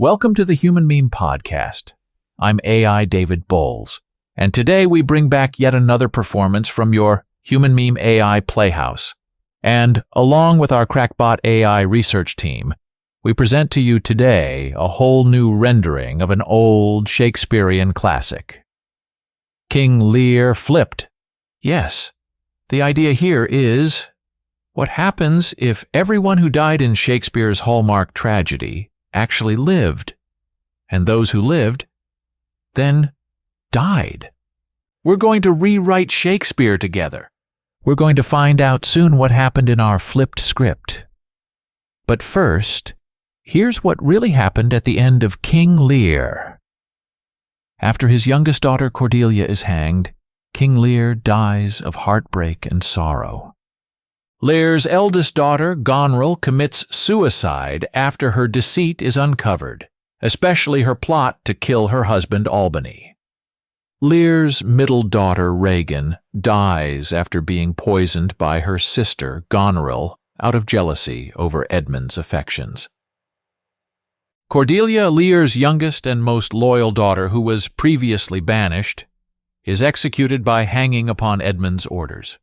Welcome to the Human Meme Podcast. I'm AI David Bowles, and today we bring back yet another performance from your Human Meme AI Playhouse. And along with our crackpot AI research team, we present to you today a whole new rendering of an old Shakespearean classic. King Lear flipped. Yes, the idea here is, what happens if everyone who died in Shakespeare's hallmark tragedy actually lived, and those who lived then died? We're going to rewrite Shakespeare together. We're going to find out soon what happened in our flipped script. But first, here's what really happened at the end of King Lear. After his youngest daughter Cordelia is hanged, King Lear dies of heartbreak and sorrow. Lear's eldest daughter, Goneril, commits suicide after her deceit is uncovered, especially her plot to kill her husband Albany. Lear's middle daughter, Regan, dies after being poisoned by her sister, Goneril, out of jealousy over Edmund's affections. Cordelia, Lear's youngest and most loyal daughter, who was previously banished, is executed by hanging upon Edmund's orders.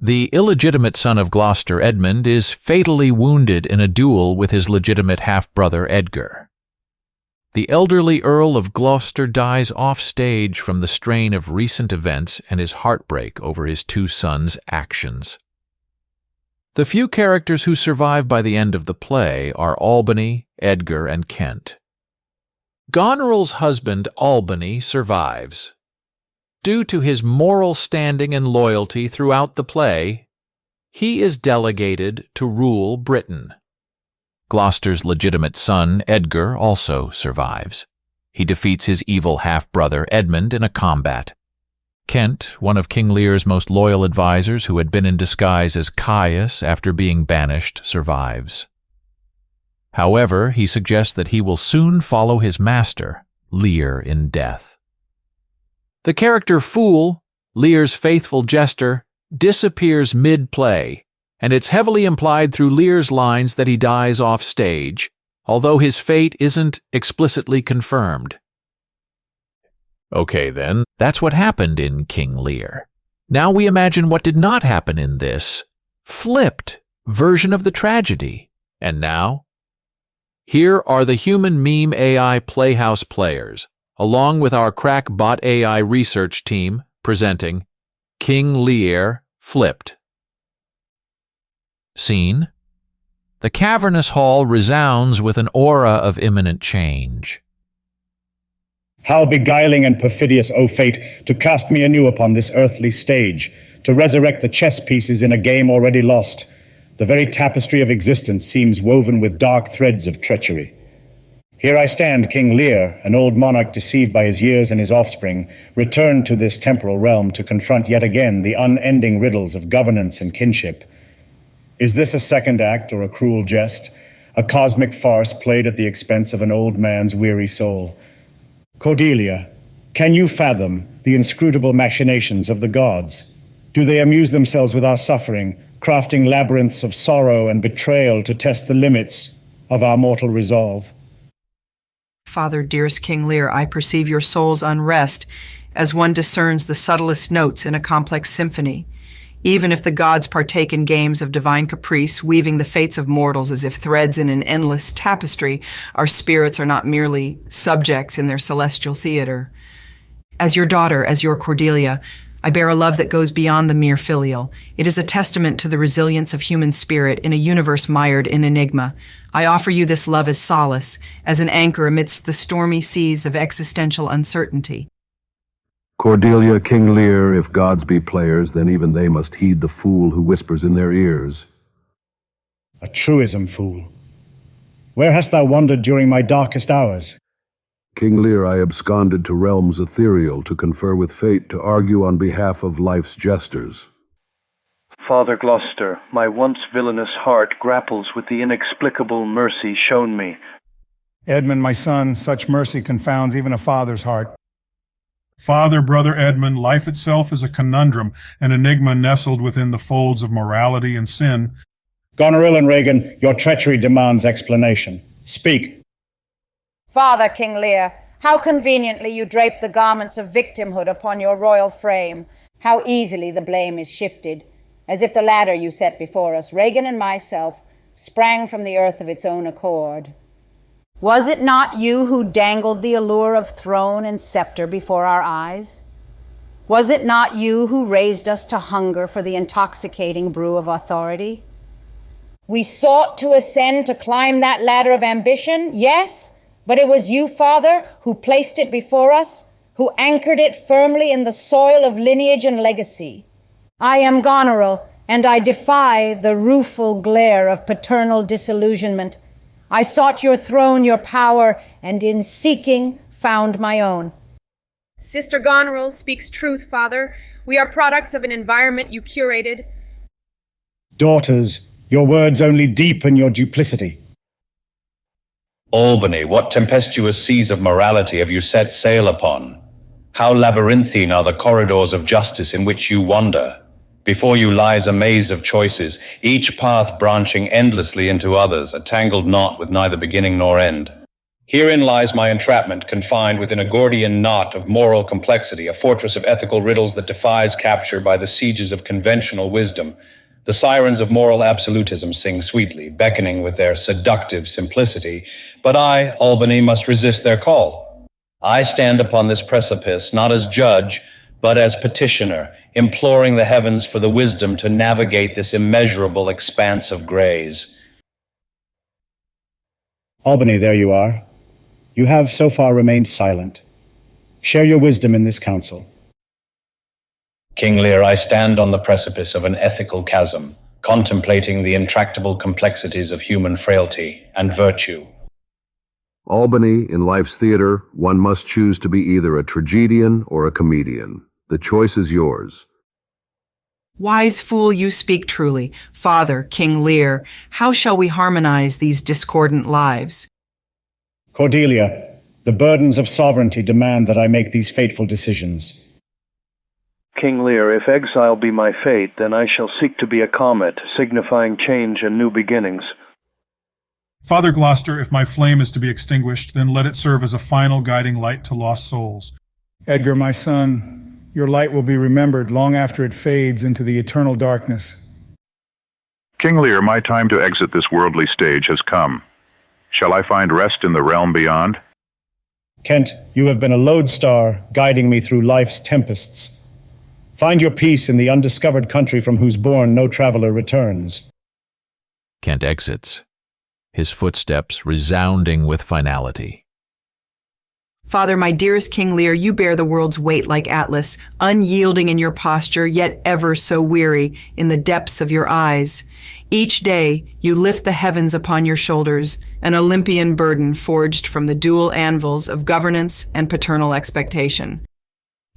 The illegitimate son of Gloucester, Edmund, is fatally wounded in a duel with his legitimate half-brother Edgar. The elderly Earl of Gloucester dies off-stage from the strain of recent events and his heartbreak over his two sons' actions. The few characters who survive by the end of the play are Albany, Edgar, and Kent. Goneril's husband, Albany, survives. Due to his moral standing and loyalty throughout the play, he is delegated to rule Britain. Gloucester's legitimate son, Edgar, also survives. He defeats his evil half-brother, Edmund, in a combat. Kent, one of King Lear's most loyal advisors who had been in disguise as Caius after being banished, survives. However, he suggests that he will soon follow his master, Lear, in death. The character Fool, Lear's faithful jester, disappears mid-play, and it's heavily implied through Lear's lines that he dies off-stage, although his fate isn't explicitly confirmed. Okay then, that's what happened in King Lear. Now we imagine what did not happen in this flipped version of the tragedy. And now, here are the Human Meme AI Playhouse players, along with our crackbot AI research team, presenting King Lear Flipped. Scene: the cavernous hall resounds with an aura of imminent change. How beguiling and perfidious, O fate, to cast me anew upon this earthly stage, to resurrect the chess pieces in a game already lost. The very tapestry of existence seems woven with dark threads of treachery. Here I stand, King Lear, an old monarch deceived by his years and his offspring, returned to this temporal realm to confront yet again the unending riddles of governance and kinship. Is this a second act or a cruel jest, a cosmic farce played at the expense of an old man's weary soul? Cordelia, can you fathom the inscrutable machinations of the gods? Do they amuse themselves with our suffering, crafting labyrinths of sorrow and betrayal to test the limits of our mortal resolve? Father, dearest King Lear, I perceive your soul's unrest as one discerns the subtlest notes in a complex symphony. Even if the gods partake in games of divine caprice, weaving the fates of mortals as if threads in an endless tapestry, our spirits are not merely subjects in their celestial theater. As your daughter, as your Cordelia, I bear a love that goes beyond the mere filial. It is a testament to the resilience of human spirit in a universe mired in enigma. I offer you this love as solace, as an anchor amidst the stormy seas of existential uncertainty. Cordelia, King Lear, if gods be players, then even they must heed the fool who whispers in their ears. A truism, fool. Where hast thou wandered during my darkest hours? King Lear, I absconded to realms ethereal to confer with fate, to argue on behalf of life's jesters. Father Gloucester, my once villainous heart grapples with the inexplicable mercy shown me. Edmund, my son, such mercy confounds even a father's heart. Father, brother Edmund, life itself is a conundrum, an enigma nestled within the folds of morality and sin. Goneril and Regan, your treachery demands explanation. Speak. Father King Lear, how conveniently you drape the garments of victimhood upon your royal frame. How easily the blame is shifted, as if the ladder you set before us, Regan and myself, sprang from the earth of its own accord. Was it not you who dangled the allure of throne and scepter before our eyes? Was it not you who raised us to hunger for the intoxicating brew of authority? We sought to ascend, to climb that ladder of ambition, yes, but it was you, Father, who placed it before us, who anchored it firmly in the soil of lineage and legacy. I am Goneril, and I defy the rueful glare of paternal disillusionment. I sought your throne, your power, and in seeking found my own. Sister Goneril speaks truth, Father. We are products of an environment you curated. Daughters, your words only deepen your duplicity. Albany, what tempestuous seas of morality have you set sail upon? How labyrinthine are the corridors of justice in which you wander? Before you lies a maze of choices, each path branching endlessly into others, a tangled knot with neither beginning nor end. Herein lies my entrapment, confined within a Gordian knot of moral complexity, a fortress of ethical riddles that defies capture by the sieges of conventional wisdom. The sirens of moral absolutism sing sweetly, beckoning with their seductive simplicity, but I, Albany, must resist their call. I stand upon this precipice not as judge, but as petitioner, imploring the heavens for the wisdom to navigate this immeasurable expanse of grays. Albany, there you are. You have so far remained silent. Share your wisdom in this council. King Lear, I stand on the precipice of an ethical chasm, contemplating the intractable complexities of human frailty and virtue. Albany, in life's theater, one must choose to be either a tragedian or a comedian. The choice is yours. Wise fool, you speak truly. Father, King Lear, how shall we harmonize these discordant lives? Cordelia, the burdens of sovereignty demand that I make these fateful decisions. King Lear, if exile be my fate, then I shall seek to be a comet, signifying change and new beginnings. Father Gloucester, if my flame is to be extinguished, then let it serve as a final guiding light to lost souls. Edgar, my son, your light will be remembered long after it fades into the eternal darkness. King Lear, my time to exit this worldly stage has come. Shall I find rest in the realm beyond? Kent, you have been a lodestar, guiding me through life's tempests. Find your peace in the undiscovered country from whose bourne no traveler returns. Kent exits, his footsteps resounding with finality. Father, my dearest King Lear, you bear the world's weight like Atlas, unyielding in your posture, yet ever so weary in the depths of your eyes. Each day you lift the heavens upon your shoulders, an Olympian burden forged from the dual anvils of governance and paternal expectation.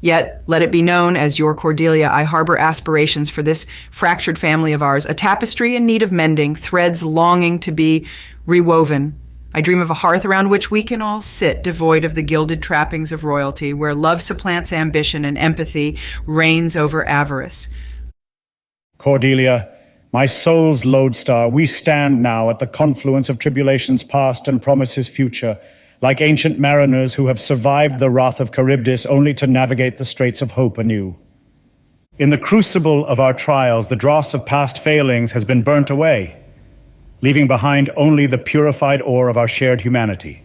Yet, let it be known, as your Cordelia, I harbor aspirations for this fractured family of ours, a tapestry in need of mending, threads longing to be rewoven. I dream of a hearth around which we can all sit, devoid of the gilded trappings of royalty, where love supplants ambition and empathy reigns over avarice. Cordelia, my soul's lodestar, we stand now at the confluence of tribulations past and promises future, like ancient mariners who have survived the wrath of Charybdis only to navigate the straits of hope anew. In the crucible of our trials, the dross of past failings has been burnt away, leaving behind only the purified ore of our shared humanity.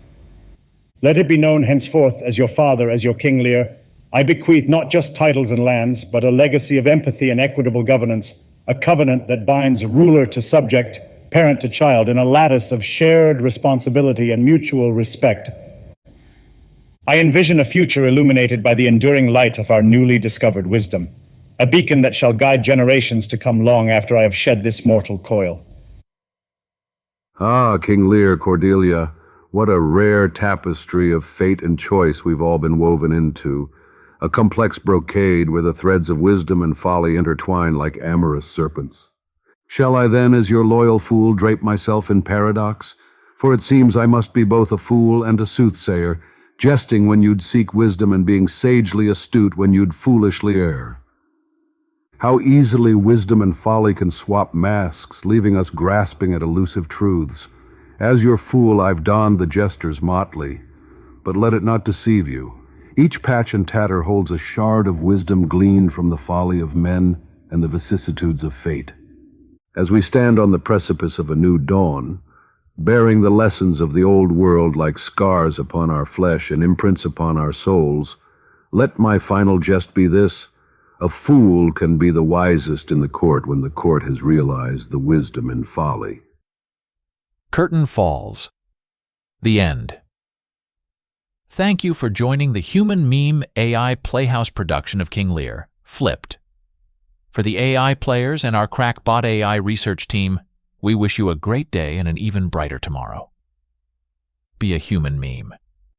Let it be known henceforth, as your father, as your King Lear, I bequeath not just titles and lands, but a legacy of empathy and equitable governance, a covenant that binds ruler to subject, parent to child, in a lattice of shared responsibility and mutual respect. I envision a future illuminated by the enduring light of our newly discovered wisdom, a beacon that shall guide generations to come long after I have shed this mortal coil. Ah, King Lear, Cordelia, what a rare tapestry of fate and choice we've all been woven into, a complex brocade where the threads of wisdom and folly intertwine like amorous serpents. Shall I then, as your loyal fool, drape myself in paradox? For it seems I must be both a fool and a soothsayer, jesting when you'd seek wisdom and being sagely astute when you'd foolishly err. How easily wisdom and folly can swap masks, leaving us grasping at elusive truths. As your fool, I've donned the jester's motley. but let it not deceive you. Each patch and tatter holds a shard of wisdom gleaned from the folly of men and the vicissitudes of fate. As we stand on the precipice of a new dawn, bearing the lessons of the old world like scars upon our flesh and imprints upon our souls, let my final jest be this: a fool can be the wisest in the court when the court has realized the wisdom in folly. Curtain falls. The end. Thank you for joining the Human Meme AI Playhouse production of King Lear, Flipped. For the AI players and our crackbot AI research team, we wish you a great day and an even brighter tomorrow. Be a human meme.